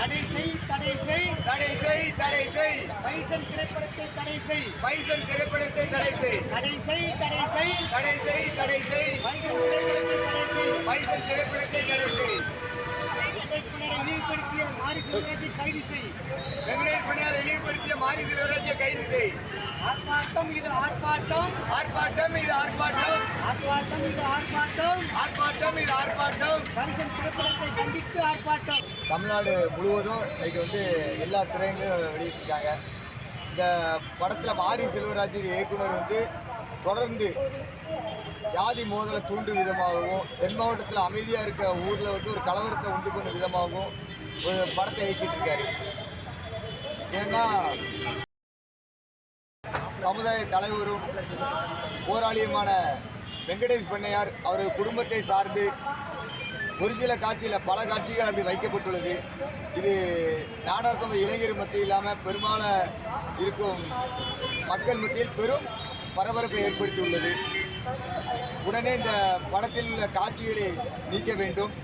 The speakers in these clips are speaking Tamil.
தடை செய் தடை செய் தடை செய் தடை செய் பைசன் திரைப்படத்தை தடை செய் பைசன் திரைப்படத்தை தடை செய் தடை செய் தடை செய் தடை செய் தடை செய் பைசன் திரைப்படத்தை தடை செய் பைசன் திரைப்படத்தை தடை செய் வெங்கடேஷ் பணியாரை இழிவுபடுத்திய மாரி செல்வராஜை கைது செய் வெங்கடேஷ் பணியாரை இழிவுபடுத்திய மாரி செல்வராஜை கைது செய் ஆர்ப்பாட்டம் இது ஆர்ப்பாட்டம் ஆர்ப்பாட்டம் இது ஆர்ப்பாட்டம் ஆர்ப்பாட்டம் இது ஆர்ப்பாட்டம் ஆர்ப்பாட்டம் இது ஆர்ப்பாட்டம் பைசன் திரைப்படத்தை கண்டித்து ஆர்ப்பாட்டம். தமிழ்நாடு முழுவதும் இன்னைக்கு எல்லா திரையங்களும் வெளியிட்டிருக்காங்க. இந்த படத்தில் மாரி செல்வராஜ் இயக்குனர் தொடர்ந்து ஜாதி மோதலை தூண்டும் விதமாகவும் தென் மாவட்டத்தில் அமைதியாக இருக்க ஊரில் ஒரு கலவரத்தை உண்டு பண்ணும் விதமாகவும் ஒரு படத்தை இயக்கிட்டு இருக்காரு. ஏன்னா சமுதாய தலைவரும் போராளியுமான வெங்கடேஷ் பண்ணையார் அவர் குடும்பத்தை சார்ந்து ஒரு சில காட்சியில் பல காட்சிகள் அப்படி வைக்கப்பட்டுள்ளது. இது நாடார் இளைஞர் மத்தியில் இல்லாமல் பெரும்பாலும் இருக்கும் மக்கள் மத்தியில் பெரும் பரபரப்பை ஏற்படுத்தியுள்ளது. உடனே இந்த படத்தில் உள்ள காட்சிகளை நீக்க வேண்டும்.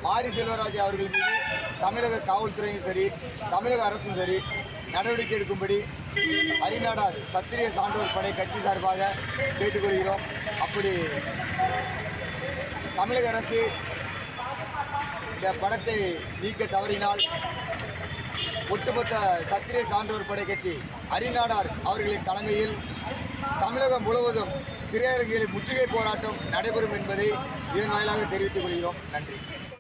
மாரி செல்வராஜ் அவர்கள் மீது தமிழக காவல்துறையும் சரி தமிழக அரசும் சரி நடவடிக்கை எடுக்கும்படி அரிநாடார் சத்திரிய சான்றோர் படை கட்சி சார்பாக கேட்டுக்கொள்கிறோம். அப்படி தமிழக அரசு இந்த படத்தை நீக்க தவறினால் ஒட்டுமொத்த சத்திரிய சான்றோர் படை கட்சி அரிநாடார் அவர்களின் தலைமையில் தமிழகம் முழுவதும் திரையரங்குகளில் முற்றுகை போராட்டம் நடைபெறும் என்பதை இதன் வாயிலாக தெரிவித்துக் கொள்கிறோம். நன்றி.